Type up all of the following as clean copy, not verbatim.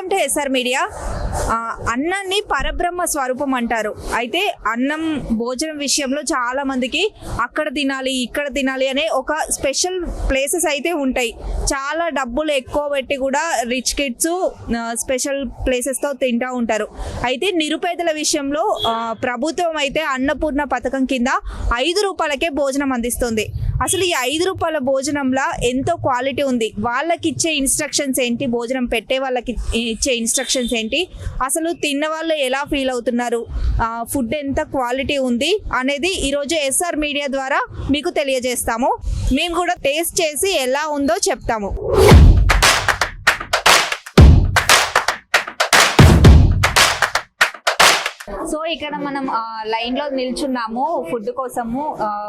Welcome to SR media. అన్నాన్ని పరబ్రహ్మ స్వరూపం అంటారు. అయితే అన్నం భోజనం విషయంలో చాలా మందికి అక్కడ తినాలి ఇక్కడ తినాలి అనే ఒక స్పెషల్ ప్లేసెస్ అయితే ఉంటాయి. చాలా డబ్బులు ఎక్కువ పెట్టి కూడా రిచ్ కిడ్స్ స్పెషల్ ప్లేసెస్తో తింటూ ఉంటారు. అయితే నిరుపేదల విషయంలో ప్రభుత్వం అయితే అన్నపూర్ణ పథకం కింద 5 రూపాయలకే భోజనం అందిస్తుంది. అసలు ఈ 5 రూపాయల భోజనంలో ఎంతో క్వాలిటీ ఉంది. వాళ్ళకి ఇచ్చే ఇన్స్ట్రక్షన్స్ ఏంటి, భోజనం పెట్టే వాళ్ళకి ఇచ్చే ఇన్స్ట్రక్షన్స్ ఏంటి, అసలు తిన్న వాళ్ళు ఎలా ఫీల్ అవుతున్నారు, ఫుడ్ ఎంత క్వాలిటీ ఉంది అనేది ఈరోజు ఎస్ఆర్ మీడియా ద్వారా మీకు తెలియజేస్తాము. మేము కూడా టేస్ట్ చేసి ఎలా ఉందో చెప్తాము. సో ఇక్కడ మనం లైన్ లో నిల్చున్నాము ఫుడ్ కోసము.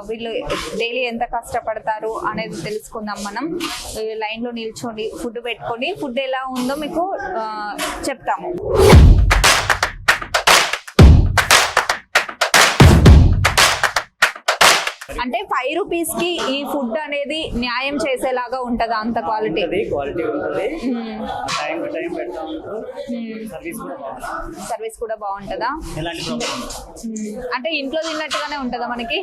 వీళ్ళు డైలీ ఎంత కష్టపడతారు అనేది తెలుసుకుందాం. మనం లైన్ లో నిల్చొని ఫుడ్ పెట్టుకొని ఫుడ్ ఎలా ఉందో మీకు చెప్తాము. అంటే 5 రూపీస్ కి ఈ ఫుడ్ అనేది న్యాయం చేసేలాగా ఉంటదా? అంత క్వాలిటీ సర్వీస్ కూడా బాగుంటదా? అంటే ఇంట్లో తిన్నట్టుగానే ఉంటదా మనకి?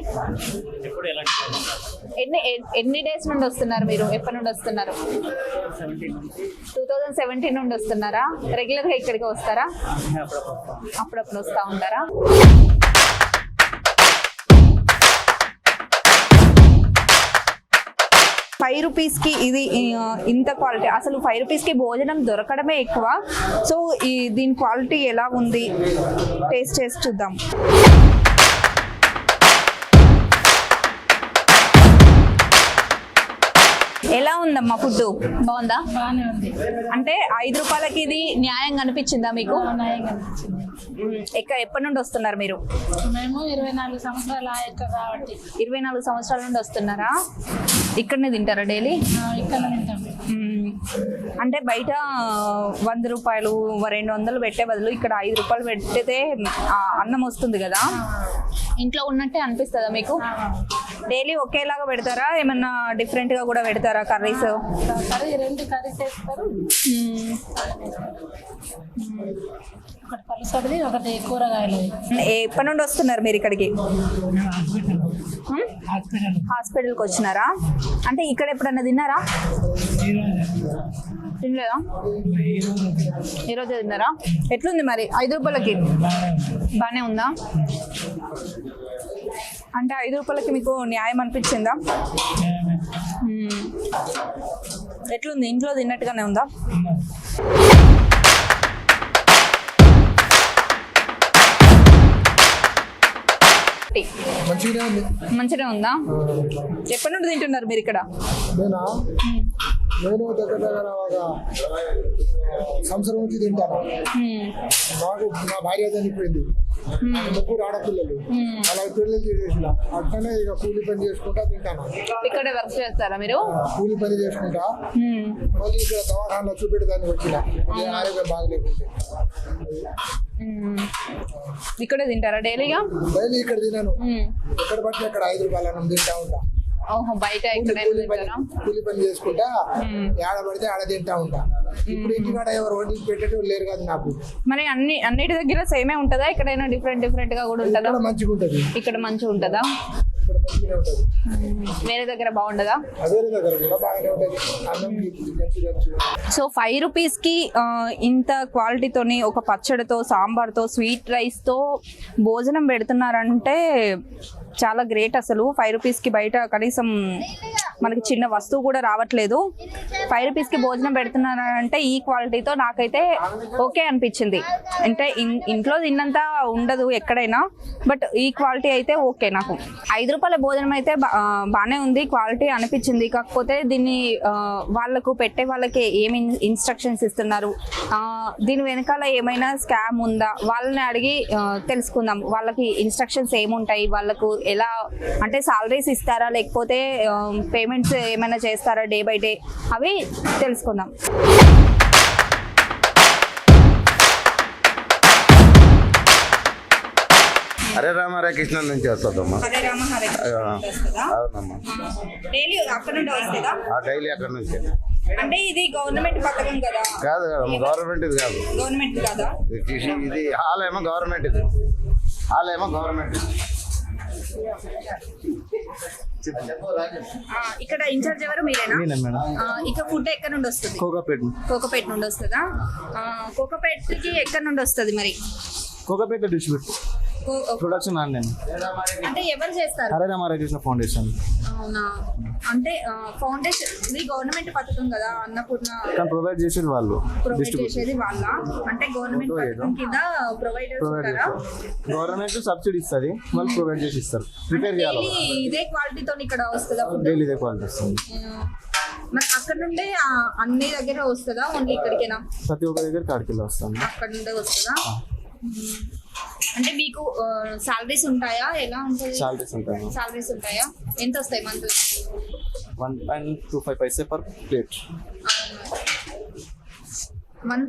ఎన్ని డేస్ నుండి వస్తున్నారు మీరు? ఎప్పటి నుండి వస్తున్నారు? 2017 నుండి వస్తున్నారా? రెగ్యులర్ గా ఇక్కడికి వస్తారా? అప్పుడప్పుడు వస్తా ఉంటారా? 5 రూపీస్ కి ఇది ఇంత క్వాలిటీ. అసలు 5 రూపీస్ కి భోజనం దొరకడమే ఎక్కువ. సో దీని క్వాలిటీ ఎలా ఉంది టేస్ట్ చేసి చూద్దాం. ఎలా ఉందమ్మా ఫుడ్? బాగుందా? బాగానే ఉంది. అంటే 5 రూపాయలకి ఇది న్యాయంగా అనిపించిందా మీకు? ఎప్పటి నుండి వస్తున్నారు మీరు? మేము 24 సంవత్సరాల కాబట్టి. 24 సంవత్సరాల నుండి వస్తున్నారా? ఇక్కడనే తింటారా డైలీ? ఇక్కడ తింటాం. అంటే బయట 100 రూపాయలు 200 పెట్టే బదులు ఇక్కడ 5 రూపాయలు పెట్టితే అన్నం వస్తుంది కదా, ఇంట్లో ఉన్నట్టే అనిపిస్తుందా మీకు? డైలీ ఒకేలాగా పెడతారా, ఏమన్నా డిఫరెంట్ గా కూడా పెడతారా కర్రీస్? రెండు కర్రీస్ వేస్తారు. ఒకటి పలుసడిది, ఒకటి కూరగాయలు. ఎప్పటి నుండి వస్తున్నారు మీరు ఇక్కడికి? హాస్పిటల్కి వచ్చినారా? అంటే ఇక్కడ ఎప్పుడన్నా తిన్నారా? తినలేదా? ఈరోజే తిన్నారా? ఎట్లుంది మరి 5 రూపాయలకి? బాగానే ఉందా? అంటే 5 రూపాయలకి మీకు న్యాయం అనిపించిందా? ఎట్లుంది? ఇంట్లో తిన్నట్టుగానే ఉందా? మంచిగా ఉందా? ఎప్పటి నుండి తింటున్నారు మీరు ఇక్కడ? నేను దగ్గర ఒక సంవత్సరం నుంచి తింటాను. నాకు నా భార్య చనిపోయింది, 3 ఆడపిల్లలు, అలా పిల్లలు చేసిన అట్లనే ఇక కూలి పని చేసుకుంటా తింటాను. ఇక్కడ వర్క్ చేస్తారా మీరు? కూలి పని చేసుకుంటా మళ్ళీ ఇక్కడ దవాఖానలో చూపెట్టడానికి వచ్చిన ఆరోగ్యం బాగలేకుంటే ఇక్కడే తింటారా డైలీగా? డైలీ ఇక్కడ తినాను. ఎక్కడ పడితే అక్కడ 5 రూపాయల అన్నం తింటా ఉంటా. బయట కూలి పని చేసుకుంటా ఆడ పడితే ఆడ తింటా ఉంటా. ఇప్పుడు ఇంటికాడ ఎవరు వండి పెట్టేటోళ్ళు లేరు కదా నాకు. మరి అన్నిటి దగ్గర సేమే ఉంటుందా? ఎక్కడైనా డిఫరెంట్ గా కూడా ఉంటుందా? మంచిగా ఉంటుంది. ఇక్కడ మంచిగా ఉంటుందా? వేరే దగ్గర బాగుండదా? సో 5 రూపీస్ కి ఇంత క్వాలిటీతోని ఒక పచ్చడితో, సాంబార్తో, స్వీట్ రైస్ తో భోజనం పెడుతున్నారంటే చాలా గ్రేట్. అసలు 5 రూపీస్ కి బయట కనీసం మనకి చిన్న వస్తువు కూడా రావట్లేదు. 5 రూపీస్ కి భోజనం పెడుతున్నారంటే ఈ క్వాలిటీతో నాకైతే ఓకే అనిపించింది. అంటే ఇంట్లో తిన్నంత ఉండదు ఎక్కడైనా, బట్ ఈ క్వాలిటీ అయితే ఓకే నాకు. 5 రూపాయల భోజనం అయితే బాగానే ఉంది, క్వాలిటీ అనిపించింది. కాకపోతే దీన్ని వాళ్ళకు పెట్టే వాళ్ళకి ఏమి ఇన్స్ట్రక్షన్స్ ఇస్తున్నారు, దీని వెనకాల ఏమైనా స్కామ్ ఉందా వాళ్ళని అడిగి తెలుసుకుందాం. వాళ్ళకి ఇన్స్ట్రక్షన్స్ ఏముంటాయి, వాళ్ళకు ఎలా అంటే సాలరీస్ ఇస్తారా, లేకపోతే పేమెంట్స్ ఏమైనా చేస్తారా డే బై డే, అవి తెలుసుకుందాం. హరే రామ హరే కృష్ణ నుంచి వస్తుందమ్మా. హరే రామ హరే కృష్ణ అవునమ్మా. డైలీ అక్కడ నుండి వస్తుందా? డైలీ అక్కడ నుంచి. అంటే ఇది గవర్నమెంట్ పథకం కదా? కాదు కాదు గవర్నమెంట్ ఇది కాదు. గవర్నమెంట్ కాదా? ఇది హాల్ ఏమో గవర్నమెంట్, ఇది హాల్ ఏమో గవర్నమెంట్. ఇక్కడ ఇన్ఛార్జ్ ఎవరు మీరేనా? ఇక్కడ ఫుడ్ ఎక్కడ నుండి వస్తుంది? కోకపేట నుండి వస్తుందా? కోకపేటకి ఎక్కడ నుండి వస్తుంది మరి? కోకపేట డిస్ట్రిబ్యూట్ ప్రొడక్షన్ అండి. అంటే ఎవరు చేస్తారు? హరే రామకృష్ణ ఫౌండేషన్. అవునా? అంటే ఫౌండేషన్ ఇది గవర్నమెంట్ పథకం కదా, అన్నపూర్ణ కానీ ప్రొవైడ్ చేసేది వాళ్ళు, ప్రొవైడ్ చేసేది వాళ్ళ. అంటే గవర్నమెంట్ పథకం కింద ప్రొవైడర్స్ ఉంటారా? గవర్నమెంట్ సబ్సిడీ ఇస్తుంది, వాళ్ళు ప్రొవైడ్ చేసి ఇస్తారు. ప్రిపేర్ చేయాలి. ఇదే క్వాలిటీతో ఇక్కడ వస్తుందా ఫుడ్? డైలీ ఇదే క్వాలిటీ వస్తుంది. మరి అక్కడ నుండే అన్ని దగ్గర వస్తుందా, ఓన్లీ ఇక్కడికేనా? ప్రతి ఒక్క దగ్గర కాడికి వస్తుంది. అక్కడ నుండే వస్తుందా? అంటే మీకు సాలరీస్ ఉంటాయా? ఎలా ఉంటుంది? సాలరీస్ ఉంటాయి. సాలరీస్ ఉంటాయా? ఎంత వస్తాయి month? 1.25 paise per plate. 1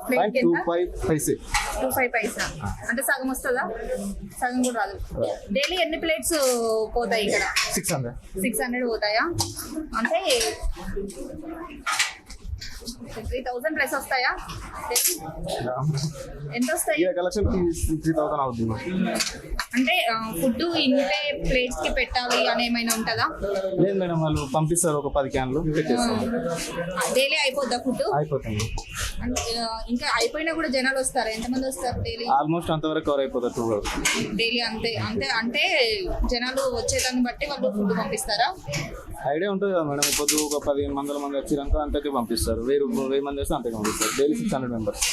plate ఎంత? 25 పైసే. 25 పైసా. అంటే సగం వస్తుందా? సగం కూడా రాదు. డైలీ ఎన్ని ప్లేట్స్ పోతాయి ఇక్కడ? 600. 600 పోతాయా? అంటే 3000 ప్లస్ వస్తాయా? ఎంత వస్తాయి? కలెక్షన్ 3000 అవుతుంది. అంటే ఫుడ్ ఇంతే ప్లేట్స్ కి పెట్టాలి అని ఏమైనా ఉంటుందా? లేదు మేడం, వాళ్ళు పంపిస్తారు ఒక 10 క్యాన్లు పెట్టేస్తాం. డైలీ అయిపోద్దా ఫుడ్? అయిపోతుంది. అంటే ఇంకా అయిపోయినా కూడా జనాలు వస్తారా? ఎంతమంది వస్తారు డైలీ? ఆల్మోస్ట్ అంతవరకు కవర్ అయిపోతుంది 2 hours. డైలీ అంతే అంతే అంటే జనాలు వచ్చేదాన్ని బట్టి వాళ్ళు ఫుడ్ పంపిస్తారా? ఐడియా ఉంటుంది కదా మేడం. ఇప్పుడు ఒక 15 మంది వచ్చినాక అంతకే పంపిస్తారు. 1000 మంది వస్తే అంతకే పంపిస్తారు. Daily 600 members.